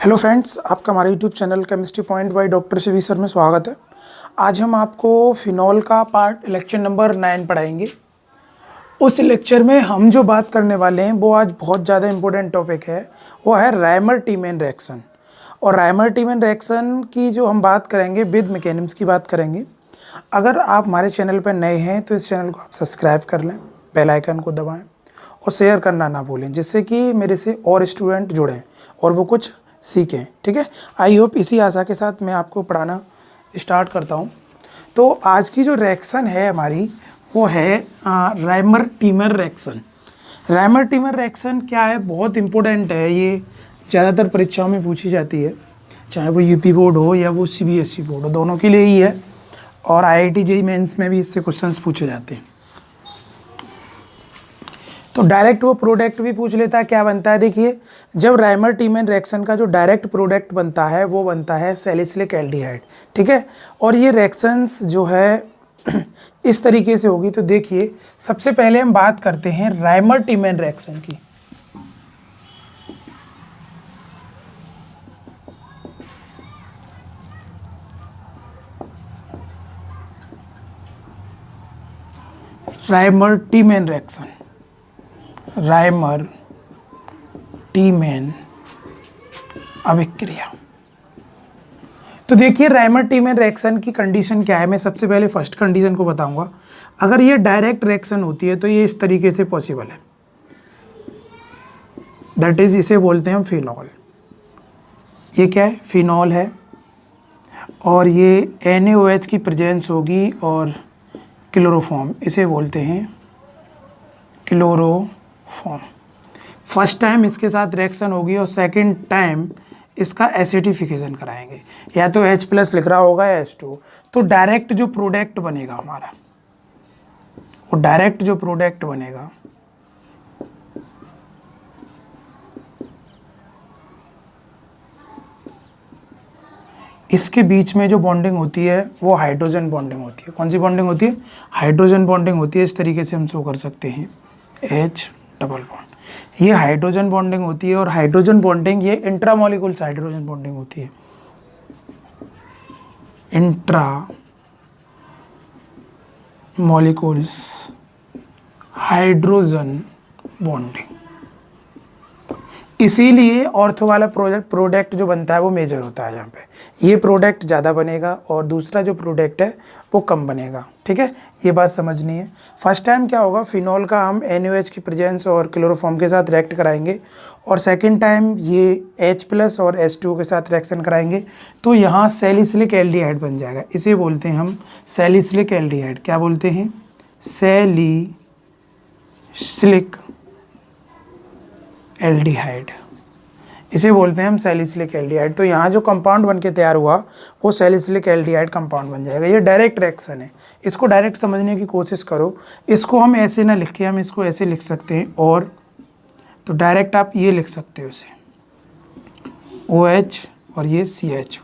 Hello friends, आपका हमारे YouTube channel chemistry point by doctor Shivi sir में स्वागत है। आज हम आपको फिनॉल का पार्ट लेक्चर नंबर 9 पढ़ाएंगे। उस लेक्चर में हम जो बात करने वाले हैं वो आज बहुत ज़्यादा इंपॉर्टेंट टॉपिक है, वो है रायमर-टीमैन रिएक्शन। और रायमर-टीमैन रिएक्शन की जो हम बात करेंगे विद मैकेनिज्म की बात करेंगे। अगर आप हमारे चैनल पर नए हैं तो इस चैनल को आप सब्सक्राइब कर लें, बेल आइकन को दबाएँ और शेयर करना ना भूलें, जिससे कि मेरे से और स्टूडेंट जुड़ें और वो कुछ सीखें। ठीक है, आई होप इसी आशा के साथ मैं आपको पढ़ाना स्टार्ट करता हूँ। तो आज की जो रिएक्शन है हमारी वो है रायमर-टीमैन रिएक्शन। रायमर-टीमैन रिएक्शन क्या है, बहुत इंपॉर्टेंट है। ये ज़्यादातर परीक्षाओं में पूछी जाती है, चाहे वो यूपी बोर्ड हो या वो सीबीएसई बोर्ड हो, दोनों के लिए ही है। और आईआईटी जेईई मेंस में भी इससे क्वेश्चंस पूछे जाते हैं। तो डायरेक्ट वो प्रोडक्ट भी पूछ लेता है, क्या बनता है। देखिए, जब रायमर-टीमैन रिएक्शन का जो डायरेक्ट प्रोडक्ट बनता है वो बनता है सैलिसिलिक एल्डिहाइड। ठीक है, और ये रिएक्शंस जो है इस तरीके से होगी। तो देखिए, सबसे पहले हम बात करते हैं रायमर-टीमैन रिएक्शन की। रायमर-टीमैन रिएक्शन, रायमर-टीमैन अभिक्रिया। तो देखिए, रायमर-टीमैन रिएक्शन की कंडीशन क्या है। मैं सबसे पहले फर्स्ट कंडीशन को बताऊंगा। अगर ये डायरेक्ट रिएक्शन होती है तो ये इस तरीके से पॉसिबल है, दैट इज इसे बोलते हैं हम फिनॉल। ये क्या है, फिनॉल है और ये NaOH की प्रेजेंस होगी और क्लोरोफॉर्म, इसे बोलते हैं क्लोरोफॉर्म। फर्स्ट टाइम इसके साथ रिएक्शन होगी और सेकंड टाइम इसका एसिडिफिकेशन कराएंगे। या तो H+ लिख रहा होगा या H2। तो डायरेक्ट जो प्रोडक्ट बनेगा हमारा, वो डायरेक्ट जो प्रोडक्ट बनेगा इसके बीच में जो बॉन्डिंग होती है वो हाइड्रोजन बॉन्डिंग होती है। कौन सी बॉन्डिंग होती है? हाइड्रोजन बॉन्डिंग होती है। इस तरीके से हम शो कर सकते हैं, H डबल बॉन्ड। ये हाइड्रोजन बॉन्डिंग होती है और हाइड्रोजन बॉन्डिंग ये इंट्रामॉलिक्यूल्स हाइड्रोजन बॉन्डिंग होती है। Intra molecules hydrogen bonding. इसीलिए ऑर्थो वाला प्रोडक्ट जो बनता है वो मेजर होता है। यहाँ पे ये प्रोडक्ट ज़्यादा बनेगा और दूसरा जो प्रोडक्ट है वो कम बनेगा। ठीक है, ये बात समझनी है। फर्स्ट टाइम क्या होगा, फिनॉल का हम NaOH की प्रेजेंस और क्लोरोफॉर्म के साथ रिएक्ट कराएंगे और सेकंड टाइम ये H+ और H2 के साथ रिएक्शन कराएंगे तो यहाँ सैलिसिलिक एल्डिहाइड बन जाएगा। इसे बोलते हैं हम सैलिसिलिक एल्डिहाइड। क्या बोलते हैं? सैलिसिलिक एल्डिहाइड, इसे बोलते हैं हम सैलिसिलिक एल्डिहाइड। तो यहाँ जो कंपाउंड बन के तैयार हुआ वो सैलिसिलिक एल्डिहाइड कंपाउंड बन जाएगा। ये डायरेक्ट रिएक्शन है, इसको डायरेक्ट समझने की कोशिश करो। इसको हम ऐसे ना लिख के हम इसको ऐसे लिख सकते हैं, और तो डायरेक्ट आप ये लिख सकते हो इसे OH और ये CH,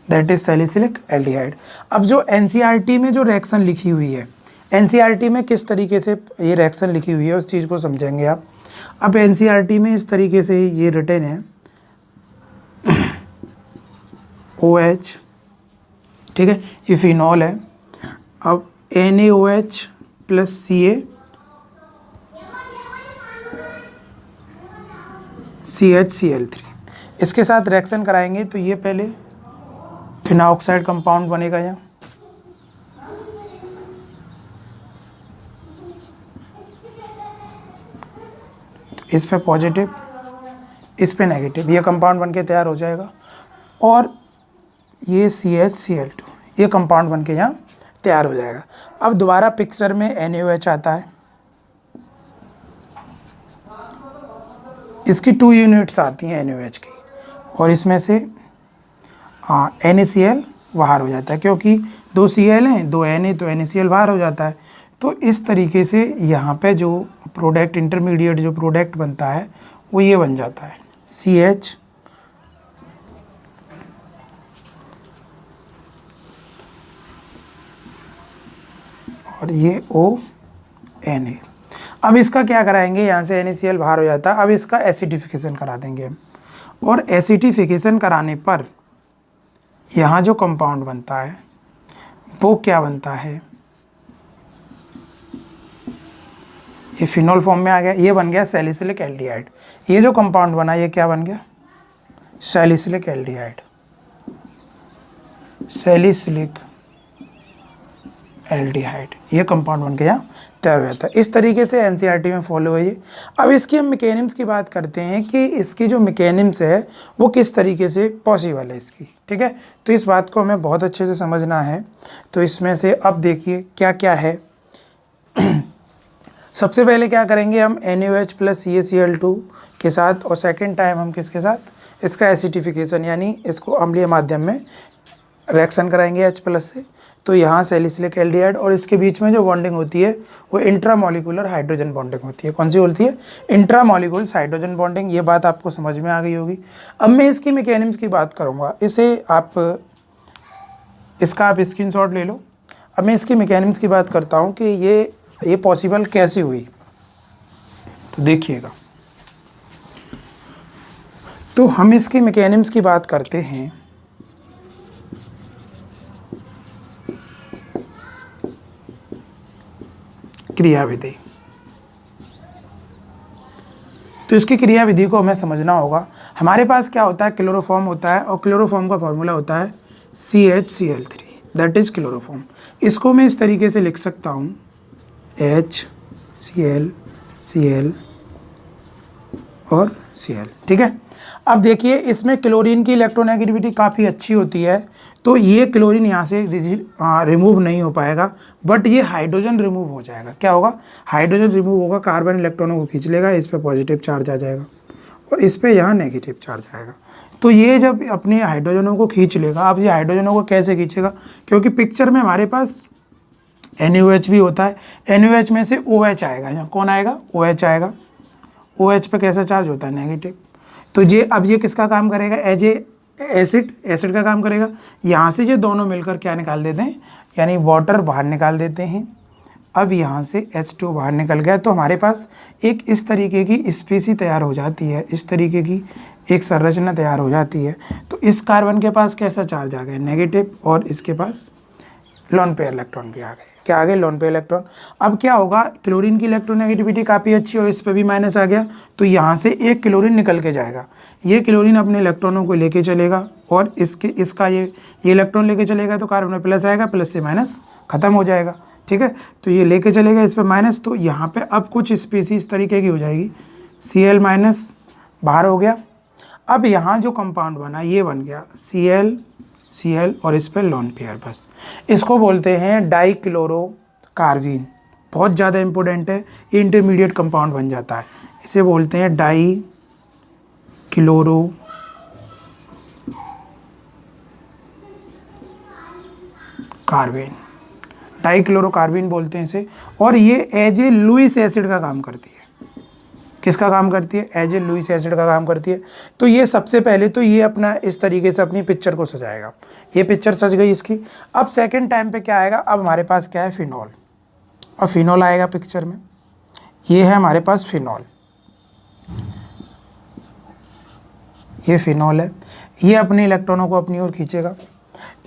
that is salicylic aldehyde. अब जो NCERT में जो रिएक्शन लिखी हुई है, NCERT में किस तरीके से ये रिएक्शन लिखी हुई है उस चीज़ को समझेंगे आप। अब NCERT में इस तरीके से ये रिटन है OH, ठीक है, ये फिनॉल है। अब NaOH + Ca CHCl3 इसके साथ रिएक्शन कराएंगे तो ये पहले फिनॉक्साइड कंपाउंड बनेगा। यहाँ इस पे पॉजिटिव, इस पे नेगेटिव, ये कंपाउंड बनके तैयार हो जाएगा। और ये CHCl2 ये कंपाउंड बनके यहाँ तैयार हो जाएगा। अब दोबारा पिक्चर में NaOH आता है, इसकी 2 यूनिट्स आती हैं NaOH की, और इसमें से NaCl बाहर हो जाता है, क्योंकि 2 Cl हैं 2 Na, तो NaCl बाहर हो जाता है। तो इस तरीके से यहाँ पे जो प्रोडक्ट इंटरमीडिएट जो प्रोडक्ट बनता है वो ये बन जाता है CH और ये ONa। अब इसका क्या कराएंगे, यहाँ से NaCl बाहर हो जाता है। अब इसका एसिडिफिकेशन करा देंगे हम, और एसिडिफिकेशन कराने पर यहाँ जो कंपाउंड बनता है वो क्या बनता है, ये फिनोल फॉर्म में आ गया, ये बन गया सैलिसिलिक एल्डिहाइड। ये जो कंपाउंड बना ये क्या बन गया, सैलिसिलिक एल्डिहाइड, सैलिसिलिक एल्डिहाइड, ये कंपाउंड बन के यहाँ तैयार हो जाता है। इस तरीके से एनसीईआरटी में फॉलो है ये। अब इसकी हम मैकेनिम्स की बात करते हैं कि इसकी जो मैकेनिम्स है वो किस तरीके से पॉसिबल है इसकी, ठीक है। तो इस बात को हमें बहुत अच्छे से समझना है। तो इसमें से अब देखिए क्या क्या है। सबसे पहले क्या करेंगे हम NaOH प्लस CaCl2 के साथ, और सेकेंड टाइम हम किसके साथ, इसका एसिडिफिकेशन यानी इसको अम्लीय माध्यम में रिएक्शन कराएंगे H प्लस से। तो यहाँ सैलिसिलिक एल्डिहाइड और इसके बीच में जो बॉन्डिंग होती है वो इंट्रामॉलिक्यूलर हाइड्रोजन बॉन्डिंग होती है। कौन सी होती है, इंट्रामॉलिक्यूलर हाइड्रोजन बॉन्डिंग। ये बात आपको समझ में आ गई होगी। अब मैं इसकी मैकेनिम्स की बात करूँगा, इसका आप स्क्रीनशॉट ले लो। अब मैं इसकी मैकेनिम्स की बात करता हूँ कि ये पॉसिबल कैसे हुई। तो देखिएगा, तो हम इसकी मैकेनिम्स की बात करते हैं। क्रियाविधि, तो इसकी क्रियाविधि को हमें समझना होगा। हमारे पास क्या होता है, क्लोरोफॉर्म होता है, और क्लोरोफॉर्म का फॉर्मूला होता है CHCl3, दैट इज क्लोरोफॉर्म। इसको मैं इस तरीके से लिख सकता हूँ HCl, Cl और Cl, ठीक है। अब देखिए इसमें क्लोरीन की इलेक्ट्रोनेगेटिविटी काफ़ी अच्छी होती है, तो ये क्लोरीन यहाँ से रिमूव नहीं हो पाएगा, बट ये हाइड्रोजन रिमूव हो जाएगा। क्या होगा, हाइड्रोजन रिमूव होगा, कार्बन इलेक्ट्रॉनों को खींच लेगा, इस पे पॉजिटिव चार्ज आ जाएगा और इस पे यहाँ नेगेटिव चार्ज आएगा। तो ये जब अपने हाइड्रोजनों को खींच लेगा, अब ये हाइड्रोजनों को कैसे खींचेगा, क्योंकि पिक्चर में हमारे पास NaOH भी होता है, NaOH में से OH आएगा, यहाँ कौन आएगा, OH आएगा। OH पे कैसा चार्ज होता है, नेगेटिव। तो अब ये किसका काम करेगा, एज ए एसिड का काम करेगा। यहाँ से ये दोनों मिलकर क्या निकाल देते हैं, यानी वाटर बाहर निकाल देते हैं। अब यहाँ से H2 बाहर निकल गया, तो हमारे पास एक इस तरीके की स्पीसी तैयार हो जाती है, इस तरीके की एक संरचना तैयार हो जाती है। तो इस कार्बन के पास कैसा चार्ज आ गया, नेगेटिव, और इसके पास लोन पेयर इलेक्ट्रॉन भी आ गए। क्या आ गए, लोन पेयर इलेक्ट्रॉन। अब क्या होगा, क्लोरीन की इलेक्ट्रोनेगेटिविटी काफ़ी अच्छी और इस पर भी माइनस आ गया, तो यहाँ से एक क्लोरीन निकल के जाएगा। ये क्लोरीन अपने इलेक्ट्रॉनों को लेके चलेगा और इसका ये इलेक्ट्रॉन लेके चलेगा, तो कार्बन में प्लस आएगा, प्लस से माइनस खत्म हो जाएगा, ठीक है। तो ये लेके चलेगा इस पर माइनस, तो यहाँ पे अब कुछ स्पीसीज इस तरीके की हो जाएगी, Cl माइनस बाहर हो गया। अब यहाँ जो कंपाउंड बना ये बन गया Cl और इस पर लोन पेयर, बस इसको बोलते हैं डाइक्लोरोकार्बीन। बहुत ज़्यादा इंपॉर्टेंट है, ये इंटरमीडिएट कंपाउंड बन जाता है, इसे बोलते हैं डाइक्लोरोकार्बीन, डाइक्लोरोकार्बीन बोलते हैं इसे। और ये एज ए लुईस एसिड का काम करती है। किसका काम करती है, एज ए लुईस एसिड का काम करती है। तो ये सबसे पहले तो ये अपना इस तरीके से अपनी पिक्चर को सजाएगा, ये पिक्चर सज गई इसकी। अब सेकंड टाइम पे क्या आएगा, अब हमारे पास क्या है, फिनॉल, और फिनॉल आएगा पिक्चर में। ये है हमारे पास फिनॉल, ये फिनॉल है, ये अपने इलेक्ट्रॉनों को अपनी ओर खींचेगा।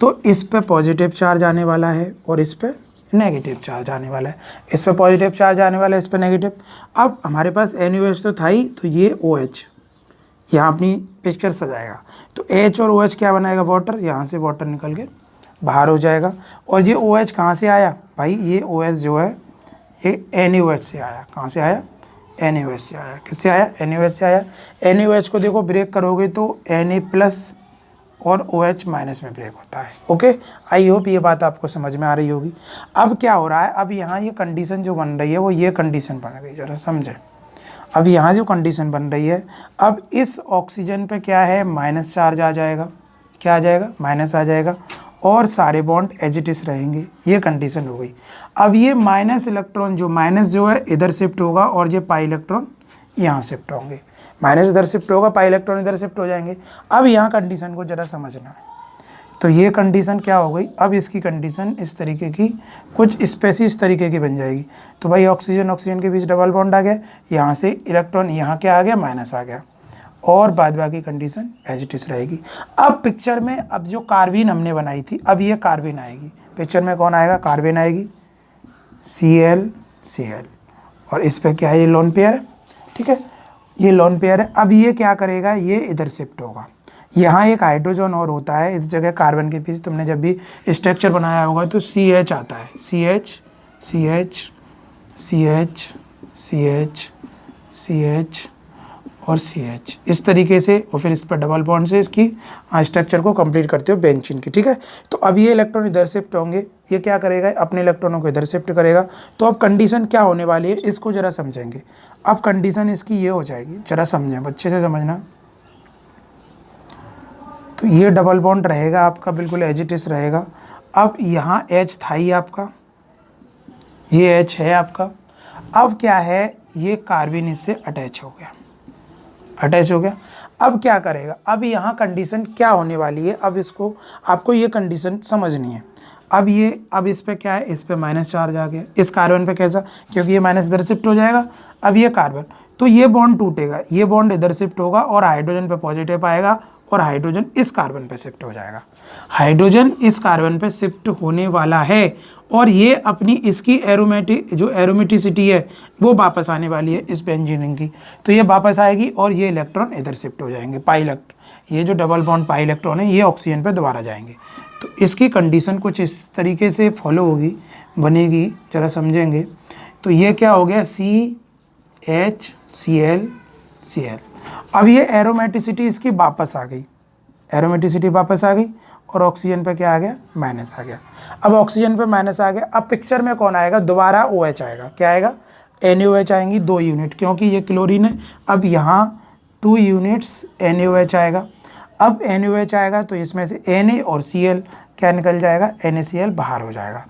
तो इस पे पॉजिटिव चार्ज आने वाला है और इस पे नेगेटिव चार्ज आने वाला है, इस पे पॉजिटिव चार्ज आने वाला है, इस पे नेगेटिव। अब हमारे पास NaOH तो था ही, तो ये OH यहाँ अपनी पिक्चर सजाएगा। तो H और OH क्या बनाएगा, वाटर, यहाँ से वाटर निकल के बाहर हो जाएगा। और ये OH कहाँ से आया भाई, ये OH जो है ये NaOH से आया। कहाँ से आया, NaOH से आया। किससे आया, NaOH से आया। NaOH को देखो ब्रेक करोगे तो Na प्लस और OH माइनस में ब्रेक होता है। ओके, आई होप ये बात आपको समझ में आ रही होगी। अब क्या हो रहा है, अब यहाँ ये कंडीशन जो बन रही है वो ये कंडीशन बन गई, जरा समझे। अब यहाँ जो कंडीशन बन रही है, अब इस ऑक्सीजन पे क्या है, माइनस चार्ज आ जाएगा। क्या आ जाएगा, माइनस आ जाएगा, और सारे बॉन्ड एज इट इज रहेंगे। ये कंडीशन हो गई। अब ये माइनस इलेक्ट्रॉन जो है इधर शिफ्ट होगा, और ये पाई इलेक्ट्रॉन यहाँ शिफ्ट होंगे। माइनस इधर शिफ्ट होगा, पाई इलेक्ट्रॉन इधर शिफ्ट हो जाएंगे। अब यहाँ कंडीशन को ज़रा समझना है। तो ये कंडीशन क्या हो गई, अब इसकी कंडीशन इस तरीके की, कुछ स्पेसी इस तरीके की बन जाएगी। तो भाई ऑक्सीजन के बीच डबल बॉन्ड आ गया, यहाँ से इलेक्ट्रॉन यहाँ क्या आ गया, माइनस आ गया। और बाद बाकी कंडीशन एज इट इज रहेगी। अब पिक्चर में अब जो कार्बिन हमने बनाई थी, अब ये कार्बिन आएगी पिक्चर में, कौन आएगा, कार्बिन आएगी, Cl और इस पे क्या है, ये लोन पेयर है, ठीक है, ये लोन पेयर है। अब ये क्या करेगा, ये इधर शिफ्ट होगा, यहाँ एक हाइड्रोजन और होता है इस जगह कार्बन के पीछे, तुमने जब भी स्ट्रक्चर बनाया होगा तो CH आता है, CH और CH इस तरीके से, और फिर इस पर डबल बॉन्ड से इसकी स्ट्रक्चर को कंप्लीट करते हो बेंजीन की, ठीक है। तो अब ये इलेक्ट्रॉन इधर शिफ्ट होंगे, ये क्या करेगा, अपने इलेक्ट्रॉनों को इधर शिफ्ट करेगा। तो अब कंडीशन क्या होने वाली है, इसको जरा समझेंगे। अब कंडीशन इसकी ये हो जाएगी, जरा समझें, अच्छे से समझना। तो ये डबल बॉन्ड रहेगा आपका, बिल्कुल एज इट इज रहेगा। अब यहाँ H था ही आपका, ये H है आपका। अब क्या है, ये कार्बिन इससे अटैच हो गया, अब क्या करेगा, अब यहाँ कंडीशन क्या होने वाली है, अब इसको आपको ये कंडीशन समझनी है। अब इस पे क्या है, इस पे माइनस चार्ज आ गया, इस कार्बन पे कैसा, क्योंकि ये माइनस इधर शिफ्ट हो जाएगा। अब ये कार्बन, तो ये बॉन्ड टूटेगा, ये बॉन्ड इधर शिफ्ट होगा और हाइड्रोजन पे पॉजिटिव आएगा और हाइड्रोजन इस कार्बन पे शिफ्ट हो जाएगा, हाइड्रोजन इस कार्बन पे शिफ्ट होने वाला है। और ये अपनी इसकी एरोमेटिसिटी है वो वापस आने वाली है इस बेंजीन रिंग की, तो ये वापस आएगी और ये इलेक्ट्रॉन इधर शिफ्ट हो जाएंगे, पाई इलेक्ट्रॉन, ये जो डबल बॉन्ड पाई इलेक्ट्रॉन है ये ऑक्सीजन पे दोबारा जाएंगे। तो इसकी कंडीशन कुछ इस तरीके से फॉलो होगी, बनेगी, जरा समझेंगे। तो ये क्या हो गया, CHCl। अब ये एरोमेटिसिटी इसकी वापस आ गई, और ऑक्सीजन पे क्या आ गया, माइनस आ गया। अब ऑक्सीजन पे माइनस आ गया, अब पिक्चर में कौन आएगा, दोबारा OH आएगा, क्या आएगा, NaOH आएंगी 2 यूनिट, क्योंकि ये क्लोरीन है। अब यहाँ 2 यूनिट्स NaOH आएगा। अब NaOH आएगा तो इसमें से Na और Cl क्या निकल जाएगा, NaCl बाहर हो जाएगा,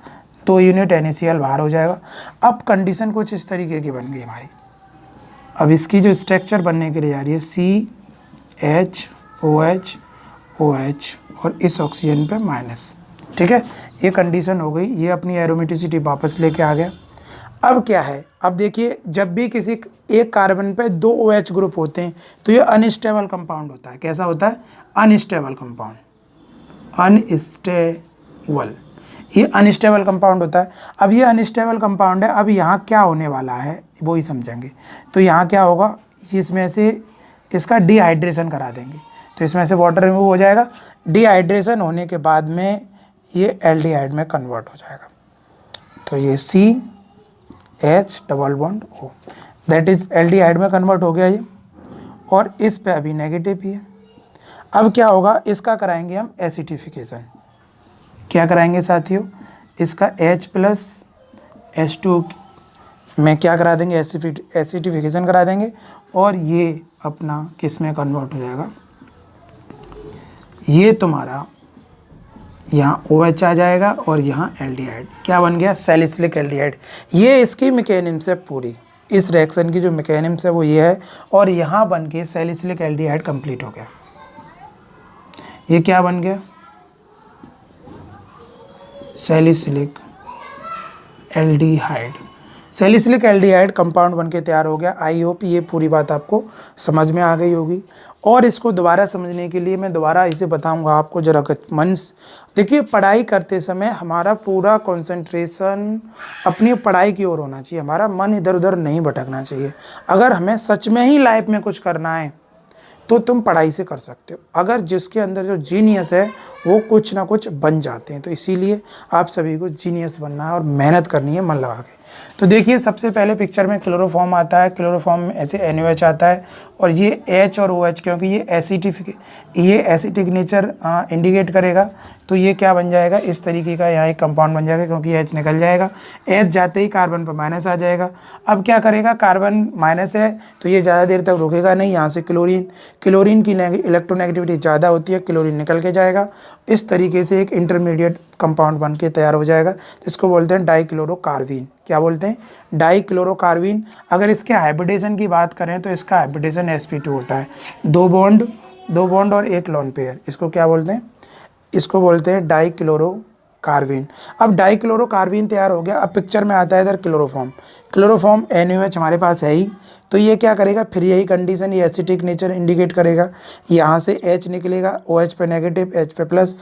2 यूनिट NaCl बाहर हो जाएगा। अब कंडीशन कुछ इस तरीके की बन गई हमारी। अब इसकी जो स्ट्रक्चर बनने के लिए जा रही है, CHOH OH और इस ऑक्सीजन पे माइनस, ठीक है, ये कंडीशन हो गई। ये अपनी एरोमेटिसिटी वापस लेके आ गया। अब क्या है, अब देखिए, जब भी किसी एक कार्बन पे 2 OH ग्रुप होते हैं तो ये अनस्टेबल कंपाउंड होता है। कैसा होता है, अनस्टेबल कंपाउंड, ये अनस्टेबल कंपाउंड होता है। अब ये अनस्टेबल कंपाउंड है, अब यहाँ क्या होने वाला है वो ही समझेंगे। तो यहाँ क्या होगा, इसमें से इसका डिहाइड्रेशन करा देंगे, तो इसमें से वाटर रिमूव हो जाएगा। डिहाइड्रेशन होने के बाद में ये एल्डिहाइड में कन्वर्ट हो जाएगा, तो ये CH double bond O, that is aldehyde में कन्वर्ट हो गया ये, और इस पे अभी नेगेटिव ही है। अब क्या होगा, इसका कराएंगे हम एसिडिफिकेशन। क्या कराएंगे साथियों, इसका H+H2 में क्या करा देंगे, एसिडिफिकेशन करा देंगे, और ये अपना किस में कन्वर्ट हो जाएगा, ये तुम्हारा यहाँ OH आ जाएगा और यहाँ एल्डिहाइड क्या बन गया, सैलिसिलिक एल्डिहाइड। ये इसकी मैकेनिज्म है पूरी, इस रिएक्शन की जो मैकेनिज्म है वो ये है, और यहाँ बन के सैलिसिलिक एल्डिहाइड कंप्लीट हो गया। ये क्या बन गया, salicylic aldehyde. Salicylic aldehyde compound बनके तैयार हो गया। आई होप ये पूरी बात आपको समझ में आ गई होगी। और इसको दोबारा समझने के लिए मैं दोबारा इसे बताऊंगा आपको, जरा मन। देखिए, पढ़ाई करते समय हमारा पूरा कंसंट्रेशन अपनी पढ़ाई की ओर होना चाहिए, हमारा मन इधर उधर नहीं भटकना चाहिए। अगर हमें सच में ही लाइफ में कुछ करना है तो तुम पढ़ाई से कर सकते हो। अगर जिसके अंदर जो जीनियस है वो कुछ ना कुछ बन जाते हैं, तो इसीलिए आप सभी को जीनियस बनना है और मेहनत करनी है मन लगा के। तो देखिए, सबसे पहले पिक्चर में क्लोरोफॉर्म आता है, क्लोरोफॉर्म में ऐसे NaOH आता है, और ये H और OH क्योंकि ये एसिटिक नेचर इंडिकेट करेगा, तो ये क्या बन जाएगा, इस तरीके का यहाँ एक कंपाउंड बन जाएगा, क्योंकि H निकल जाएगा। H जाते ही कार्बन पर माइनस आ जाएगा। अब क्या करेगा, कार्बन माइनस है तो ये ज़्यादा देर तक रुकेगा नहीं, यहाँ से क्लोरीन की इलेक्ट्रोनेगेटिविटी ज़्यादा होती है, क्लोरीन निकल के जाएगा। इस तरीके से एक इंटरमीडिएट कंपाउंड बन के तैयार हो जाएगा, जिसको बोलते हैं डाइक्लोरोकार्बीन। क्या बोलते हैं, डाइक्लोरोकार्बीन। अगर इसके हाइब्रिडेशन की बात करें तो इसका हाइब्रिडेशन sp2 होता है, दो बॉन्ड और एक लोन पेयर। इसको क्या बोलते हैं, इसको बोलते हैं डाइक्लोरो कार्बीन। अब डाइक्लोरोकार्बीन तैयार हो गया। अब पिक्चर में आता है इधर क्लोरोफॉर्म। क्लोरोफॉर्म NaOH हमारे पास है ही, तो ये क्या करेगा, फिर यही कंडीशन, ये एसिटिक नेचर इंडिकेट करेगा। यहाँ से H निकलेगा, OH पे नेगेटिव, H पे प्लस,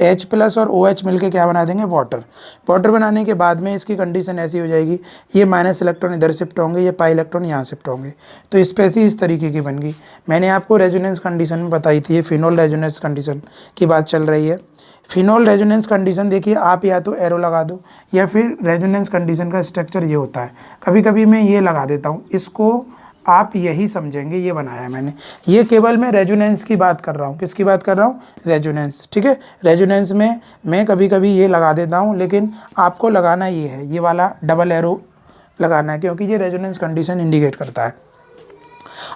H प्लस और OH मिलके क्या बना देंगे, वाटर। वाटर बनाने के बाद में इसकी कंडीशन ऐसी हो जाएगी, ये माइनस इलेक्ट्रॉन इधर शिफ्ट होंगे, ये पाई इलेक्ट्रॉन यहाँ शिफ्ट होंगे, तो स्पेसी इस तरीके की बन गई। मैंने आपको रेजोनेंस कंडीशन में बताई थी, ये फिनोल रेजोनेंस कंडीशन की बात चल रही है। फिनोल रेजोनेंस कंडीशन देखिए, आप या तो एरो लगा दो या फिर रेजोनेंस कंडीशन का स्ट्रक्चर ये होता है, कभी कभी मैं ये लगा देता हूँ, इसको आप यही समझेंगे, ये बनाया है मैंने। ये केवल मैं रेजोनेंस की बात कर रहा हूँ, किसकी बात कर रहा हूँ, रेजोनेंस, ठीक है। रेजोनेंस में मैं कभी कभी ये लगा देता हूँ, लेकिन आपको लगाना ये है, ये वाला डबल एरो लगाना है, क्योंकि ये रेजोनेंस कंडीशन इंडिकेट करता है।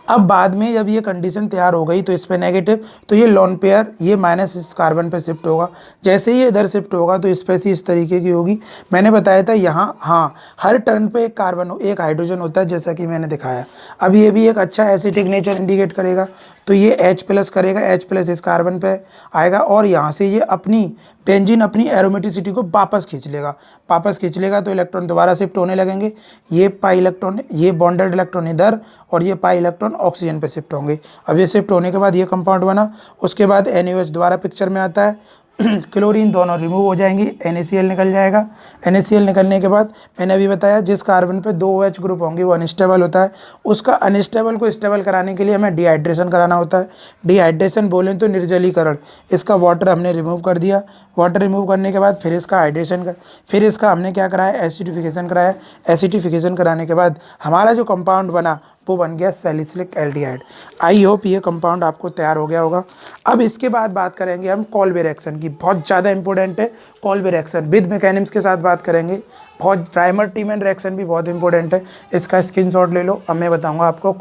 अब बाद में जब ये कंडीशन तैयार हो गई तो इस पे नेगेटिव, तो ये लोन पेयर ये माइनस इस कार्बन पे शिफ्ट होगा। जैसे ही ये इधर शिफ्ट होगा तो स्पेसी इस तरीके की होगी। मैंने बताया था यहाँ, हाँ, हर टर्न पे एक कार्बन, एक हाइड्रोजन होता है, जैसा कि मैंने दिखाया। अब ये भी एक अच्छा एसिटिक नेचर इंडिकेट करेगा, तो ये H प्लस करेगा, H प्लस इस कार्बन पे आएगा और यहाँ से ये अपनी बेंजीन अपनी एरोमेटिसिटी को वापस खींच लेगा। वापस खींच लेगा तो इलेक्ट्रॉन दोबारा शिफ्ट होने लगेंगे। ये पाई इलेक्ट्रॉन, ये बॉन्डेड इलेक्ट्रॉन इधर और ये पाई इलेक्ट्रॉन ऑक्सीजन पे शिफ्ट होंगे। अब ये शिफ्ट होने के बाद ये कंपाउंड बना, उसके बाद NaOH दोबारा पिक्चर में आता है। क्लोरीन दोनों रिमूव हो जाएंगी, NaCl निकल जाएगा। NaCl निकलने के बाद मैंने अभी बताया, जिस कार्बन पे 2 OH ग्रुप होंगे वो अनस्टेबल होता है। उसका अनस्टेबल को स्टेबल कराने के लिए हमें डिहाइड्रेशन कराना होता है। डिहाइड्रेशन बोलें तो निर्जलीकरण। इसका वाटर हमने रिमूव कर दिया। वाटर रिमूव करने के बाद फिर इसका हाइड्रेशन का, फिर इसका हमने क्या कराया, एसिडिफिकेशन कराया। एसिडिफिकेशन कराने के बाद हमारा जो कंपाउंड बना वो बन गया सैलिसिलिक एल्डिहाइड। आई होप ये कंपाउंड आपको तैयार हो गया होगा। अब इसके बाद बात करेंगे हम कॉल्बे रिएक्शन की, बहुत ज़्यादा इंपॉर्टेंट है कॉल्बे रिएक्शन। विद मैकेनिम्स के साथ बात करेंगे, बहुत रायमर-टीमन रिएक्शन भी बहुत इंपॉर्टेंट है, इसका स्क्रीनशॉट ले लो। अब मैं बताऊंगा आपको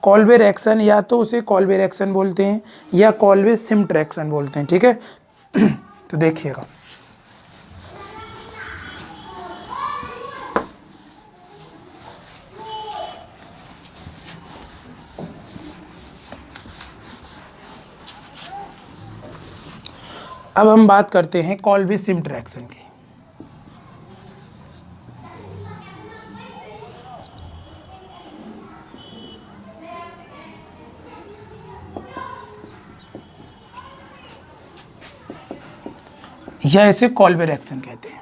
कॉल्बे रिएक्शन, या तो उसे कॉल्बे रिएक्शन बोलते हैं या कॉल्बे सिम्ट रिएक्शन बोलते हैं, ठीक है। तो देखिएगा, अब हम बात करते हैं कॉल्बे सिम्ट रिएक्शन की। या इसे कॉल्बे रिएक्शन कहते हैं।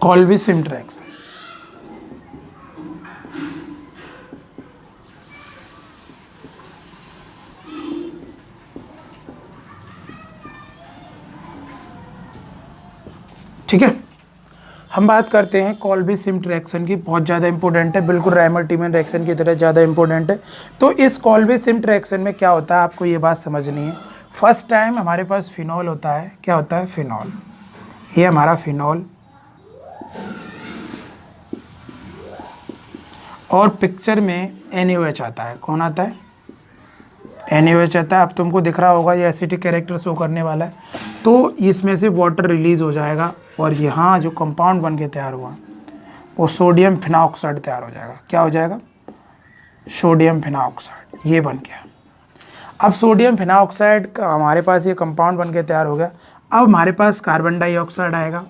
कॉल्बे सिम्ट रिएक्शन, ठीक है। हम बात करते हैं कॉल्बे सिम्ट रिएक्शन की, बहुत ज़्यादा इंपॉर्टेंट है, बिल्कुल रायमर-टीमन रिएक्शन की तरह ज़्यादा इंपॉर्टेंट है। तो इस कॉल्बे सिम्ट रिएक्शन में क्या होता है, आपको ये बात समझनी है। फर्स्ट टाइम हमारे पास फिनॉल होता है, क्या होता है, फिनॉल। ये हमारा फिनॉल, और पिक्चर में NaOH आता है। कौन आता है, NaOH आता है। अब तुमको दिख रहा होगा ये एसिटिक कैरेक्टर शो करने वाला है, तो इसमें से वाटर रिलीज हो जाएगा और यहाँ जो कंपाउंड बन के तैयार हुआ वो सोडियम फिनाऑक्साइड तैयार हो जाएगा। क्या हो जाएगा, सोडियम फिनाऑक्साइड, ये बन गया। अब सोडियम फिनाऑक्साइड का हमारे पास ये कंपाउंड बन के तैयार हो गया। अब हमारे पास कार्बन डाइऑक्साइड आएगा।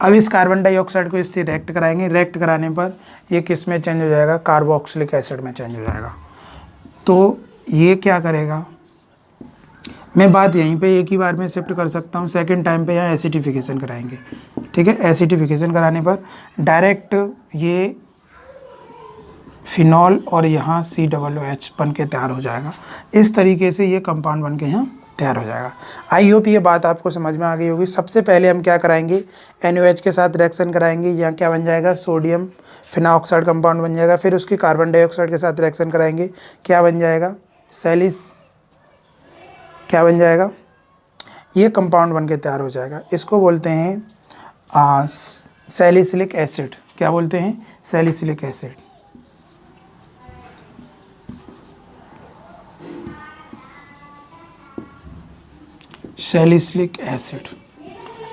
अब इस कार्बन डाइऑक्साइड को इससे रिएक्ट कराएंगे। रिएक्ट कराने पर ये किस में चेंज हो जाएगा, कार्बोक्सिलिक एसिड में चेंज हो जाएगा। तो ये क्या करेगा, मैं बात यहीं पे एक ही बार में शिफ्ट कर सकता हूँ। सेकंड टाइम पे यहाँ एसिडिफिकेशन कराएंगे, ठीक है। एसिडिफिकेशन कराने पर डायरेक्ट ये फिनॉल और यहाँ COOH बन के तैयार हो जाएगा। इस तरीके से ये कंपाउंड बन के यहाँ तैयार हो जाएगा। आई होप ये बात आपको समझ में आ गई होगी। सबसे पहले हम क्या कराएंगे, NaOH के साथ रिएक्शन कराएंगे। यहाँ क्या बन जाएगा, सोडियम फिनाऑक्साइड कंपाउंड बन जाएगा। फिर उसकी कार्बन डाइऑक्साइड के साथ रिएक्शन कराएंगे, क्या बन जाएगा, क्या बन जाएगा, ये कंपाउंड बन के तैयार हो जाएगा। इसको बोलते हैं सैलिसिलिक एसिड। क्या बोलते हैं, salicylic acid. Salicylic acid,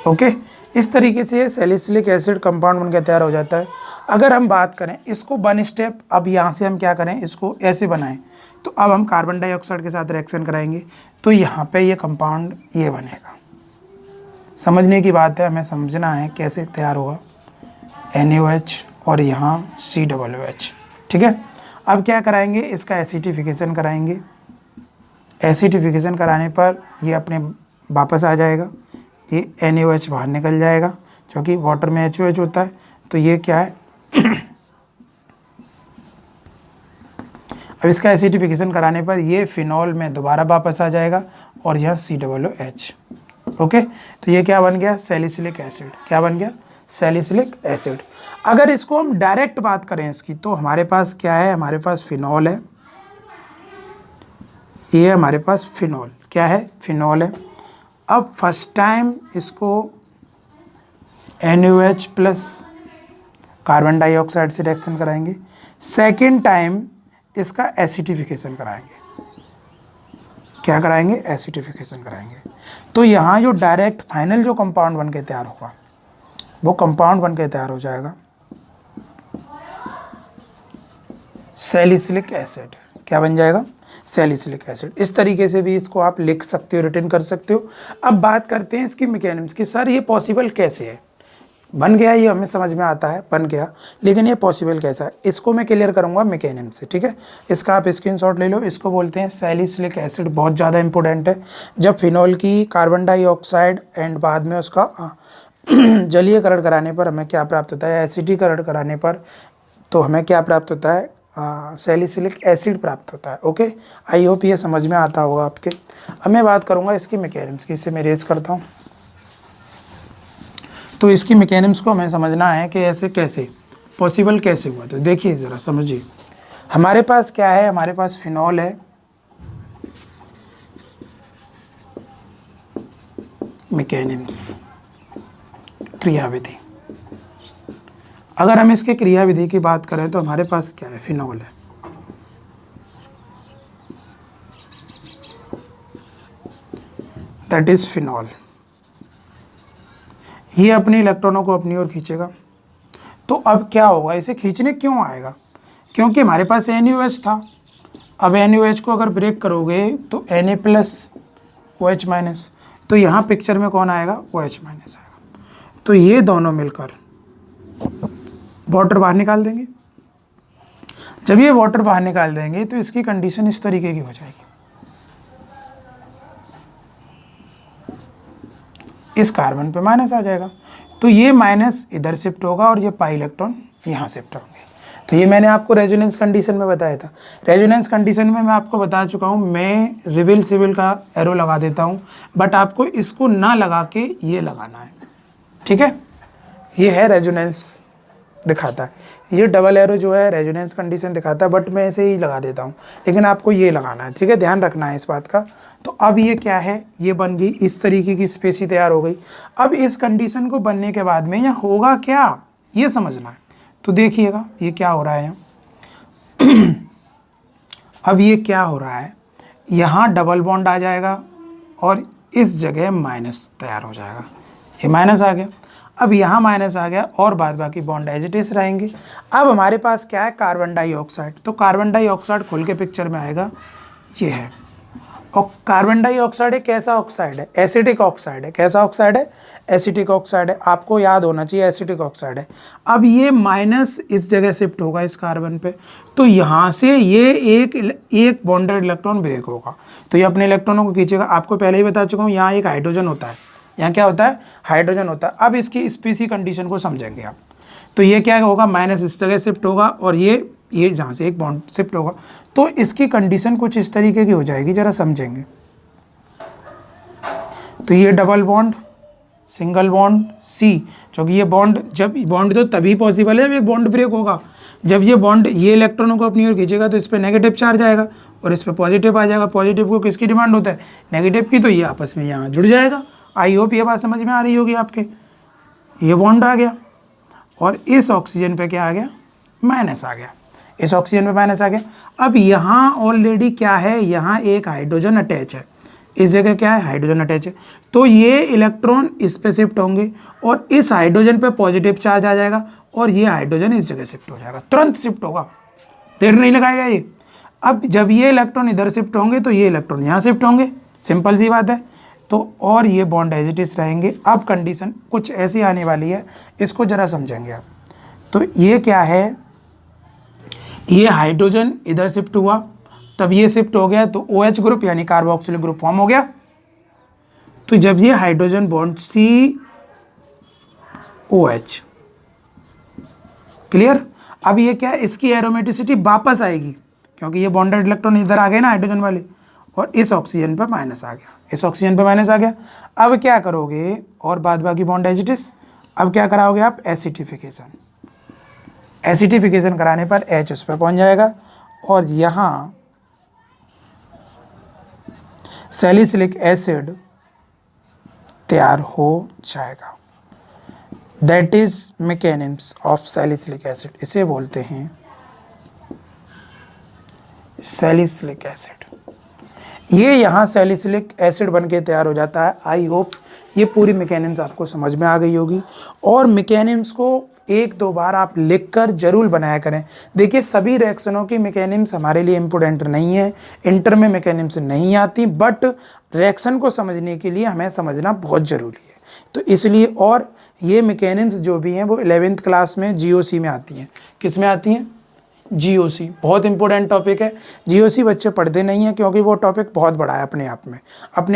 okay. इस तरीके से सैलिसिलिक एसिड कंपाउंड बनकर तैयार हो जाता है। अगर हम बात करें इसको वन स्टेप, अब यहाँ से हम क्या करें, इसको ऐसे बनाएं, तो अब हम कार्बन डाइऑक्साइड के साथ रिएक्शन कराएंगे तो यहाँ पे ये कंपाउंड ये बनेगा। समझने की बात है, हमें समझना है कैसे तैयार होगा, NaOH और यहाँ COOH। ठीक है, अब क्या कराएंगे, इसका एसिडिफिकेशन कराएंगे। एसिडिफिकेशन कराने पर ये अपने वापस आ जाएगा, ये NaOH बाहर निकल जाएगा, क्योंकि वाटर में HOH होता है। तो ये क्या है अब इसका एसिडिफिकेशन कराने पर ये फिनॉल में दोबारा वापस आ जाएगा और यह COOH। ओके, तो ये क्या बन गया, सैलिसिलिक एसिड। क्या बन गया, सैलिसिलिक एसिड। अगर इसको हम डायरेक्ट बात करें इसकी, तो हमारे पास क्या है, हमारे पास फिनॉल है, ये हमारे पास फिनॉल क्या है, फिनॉल है। अब फर्स्ट टाइम इसको NaOH प्लस कार्बन डाइऑक्साइड से रिएक्शन कराएंगे, सेकेंड टाइम इसका एसिडिफिकेशन कराएंगे। क्या कराएंगे, एसिडिफिकेशन कराएंगे। तो यहाँ जो डायरेक्ट फाइनल जो कंपाउंड बन के तैयार होगा वो कंपाउंड बन के तैयार हो जाएगा सैलिसिलिक एसिड। क्या बन जाएगा, सैलिसिलिक एसिड। इस तरीके से भी इसको आप लिख सकते हो, रिटर्न कर सकते हो। अब बात करते हैं इसकी मैकेनिज्म की। सर ये पॉसिबल कैसे है, बन गया, ये हमें समझ में आता है बन गया, लेकिन ये पॉसिबल कैसा है, इसको मैं क्लियर करूंगा मैकेनिज्म से। ठीक है, इसका आप स्क्रीनशॉट ले लो। इसको बोलते हैं सैलिसिलिक एसिड, बहुत ज़्यादा इंपॉर्टेंट है। जब फिनॉल की कार्बन डाइऑक्साइड एंड बाद में उसका जलीयकरण कराने पर हमें क्या प्राप्त होता है, एसिडीकरण कराने पर तो हमें क्या प्राप्त होता है, सैलिसिलिक एसिड प्राप्त होता है। ओके, आई होप ये समझ में आता होगा आपके। अब मैं बात करूँगा इसकी मैकेनिज्म की, इसे मैं रेज करता हूँ। तो इसकी मैकेनिज्म को हमें समझना है कि ऐसे कैसे पॉसिबल कैसे हुआ। तो देखिए ज़रा समझिए, हमारे पास क्या है, हमारे पास फिनॉल है, मैकेनिज्म क्रियाविधि। अगर हम इसके क्रियाविधि की बात करें तो हमारे पास क्या है, फिनॉल है, दैट इज फिनॉल। ये अपने इलेक्ट्रॉनों को अपनी ओर खींचेगा। तो अब क्या होगा, इसे खींचने क्यों आएगा, क्योंकि हमारे पास NaOH था। अब NaOH को अगर ब्रेक करोगे तो Na प्लस OH माइनस, तो यहाँ पिक्चर में कौन आएगा, OH माइनस आएगा। तो ये दोनों मिलकर वाटर बाहर निकाल देंगे। जब ये वाटर बाहर निकाल देंगे तो इसकी कंडीशन इस तरीके की हो जाएगी, इस कार्बन पे माइनस आ जाएगा, तो ये माइनस इधर शिफ्ट होगा और ये पाई इलेक्ट्रॉन यहाँ शिफ्ट होंगे। तो ये मैंने आपको रेजोनेंस कंडीशन में बताया था। रेजोनेंस कंडीशन में मैं आपको बता चुका हूँ, मैं रिविल सिविल का एरो लगा देता हूँ, बट आपको इसको ना लगा के ये लगाना है। ठीक है, ये है रेजोनेंस दिखाता है, ये डबल एरो जो है रेजोनेंस कंडीशन दिखाता है, बट मैं ऐसे ही लगा देता हूँ, लेकिन आपको ये लगाना है। ठीक है, ध्यान रखना है इस बात का। तो अब ये क्या है, ये बन गई, इस तरीके की स्पेसी तैयार हो गई। अब इस कंडीशन को बनने के बाद में यहाँ होगा क्या, ये समझना है। तो देखिएगा ये क्या हो रहा है यहाँ अब ये क्या हो रहा है, यहाँ डबल बॉन्ड आ जाएगा और इस जगह माइनस तैयार हो जाएगा, ये माइनस आ गया। अब यहाँ माइनस आ गया और बाद बाकी बॉन्ड एज इट इज रहेंगे। अब हमारे पास क्या है, कार्बन डाइऑक्साइड। तो कार्बन डाइऑक्साइड खुल के पिक्चर में आएगा, ये है। और कार्बन डाइऑक्साइड एक कैसा ऑक्साइड है, एसिटिक ऑक्साइड है। कैसा ऑक्साइड है, एसिटिक ऑक्साइड है। आपको याद होना चाहिए एसिटिक ऑक्साइड है। अब ये माइनस इस जगह शिफ्ट होगा इस कार्बन पे, तो यहाँ से ये एक बॉन्डेड इलेक्ट्रॉन ब्रेक होगा, तो ये अपने इलेक्ट्रॉनों को खींचेगा। आपको पहले ही बता चुका हूँ, यहाँ एक हाइड्रोजन होता है, यहाँ क्या होता है, हाइड्रोजन होता है। अब इसकी स्पीसी कंडीशन को समझेंगे आप। तो ये क्या होगा, माइनस इस जगह शिफ्ट होगा और ये जहाँ से एक बॉन्ड शिफ्ट होगा, तो इसकी कंडीशन कुछ इस तरीके की हो जाएगी, जरा समझेंगे। तो ये double bond, single bond C, क्योंकि ये बॉन्ड, जब बॉन्ड तो तभी पॉसिबल है जब एक बॉन्ड ब्रेक होगा। जब ये बॉन्ड ये इलेक्ट्रॉनों को अपनी ओर खींचेगा तो इस पर नेगेटिव चार्ज आएगा और इस पर पॉजिटिव आ जाएगा। पॉजिटिव को किसकी डिमांड होता है, नेगेटिव की, तो ये आपस में यहाँ जुड़ जाएगा। आई होप ये बात समझ में आ रही होगी आपके। ये बॉन्ड आ गया और इस ऑक्सीजन पे क्या आ गया, माइनस आ गया, इस ऑक्सीजन पे माइनस आ गया। अब यहाँ ऑलरेडी क्या है, यहाँ एक हाइड्रोजन अटैच है, इस जगह क्या है, हाइड्रोजन अटैच है। तो ये इलेक्ट्रॉन इस पे शिफ्ट होंगे और इस हाइड्रोजन पे पॉजिटिव चार्ज आ जाएगा और ये हाइड्रोजन इस जगह शिफ्ट हो जाएगा, तुरंत शिफ्ट होगा, देर नहीं लगाएगा ये। अब जब ये इलेक्ट्रॉन इधर शिफ्ट होंगे तो ये इलेक्ट्रॉन यहाँ शिफ्ट होंगे, सिंपल सी बात है। तो और ये बॉन्ड एज इट इज रहेंगे। अब कंडीशन कुछ ऐसी आने वाली है, इसको जरा समझेंगे आप। तो ये क्या है, ये हाइड्रोजन इधर शिफ्ट हुआ, तब ये शिफ्ट हो गया तो OH ग्रुप यानी कार्बोक्सिलिक ग्रुप फॉर्म हो गया। तो जब ये हाइड्रोजन बॉन्ड COH, क्लियर। अब ये क्या है, इसकी एरोमेटिसिटी वापस आएगी क्योंकि ये बॉन्डेड इलेक्ट्रॉन इधर आ गए ना हाइड्रोजन वाले, और इस ऑक्सीजन पर माइनस आ गया, इस ऑक्सीजन पर माइनस आ गया। अब क्या करोगे, और बाद बाकी बॉन्ड एज इट इज। अब क्या कराओगे आप, एसिडिफिकेशन। एसिडिफिकेशन कराने पर H उस पर पहुंच जाएगा और यहाँ सैलिसिलिक एसिड तैयार हो जाएगा। That is mechanism of salicylic acid, इसे बोलते हैं सैलिसिलिक एसिड। ये यहाँ सैलिसिलिक एसिड बन के तैयार हो जाता है। आई होप ये पूरी मैकेनिज्म आपको समझ में आ गई होगी, और मैकेनिज्म को एक दो बार आप लिखकर जरूर बनाया करें। देखिए सभी रिएक्शनों की मैकेनिज्म हमारे लिए इम्पोर्टेंट नहीं है, इंटर में मैकेनिज्म नहीं आती, बट रिएक्शन को समझने के लिए हमें समझना बहुत ज़रूरी है। तो इसलिए, और ये मैकेनिज्म जो भी हैं वो 11th क्लास में GOC में आती हैं। किस में आती हैं, GOC। बहुत इंपॉर्टेंट टॉपिक है। GOC बच्चे पढ़ते नहीं हैं क्योंकि वो टॉपिक बहुत बड़ा है, अपने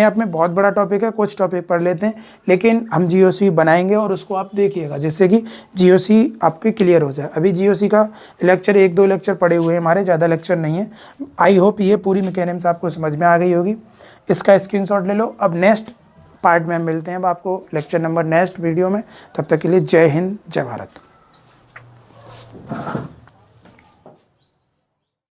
आप में बहुत बड़ा टॉपिक है। कुछ टॉपिक पढ़ लेते हैं, लेकिन हम GOC बनाएंगे और उसको आप देखिएगा जिससे कि GOC आपके क्लियर हो जाए। अभी GOC का लेक्चर 1-2 लेक्चर पड़े हुए हैं हमारे, ज़्यादा लेक्चर नहीं है। आई होप ये पूरी मैकेनिज्म आपको समझ में आ गई होगी। इसका स्क्रीनशॉट ले लो। अब नेक्स्ट पार्ट में हम मिलते हैं अब आपको लेक्चर नंबर नेक्स्ट वीडियो में। तब तक के लिए जय हिंद, जय भारत।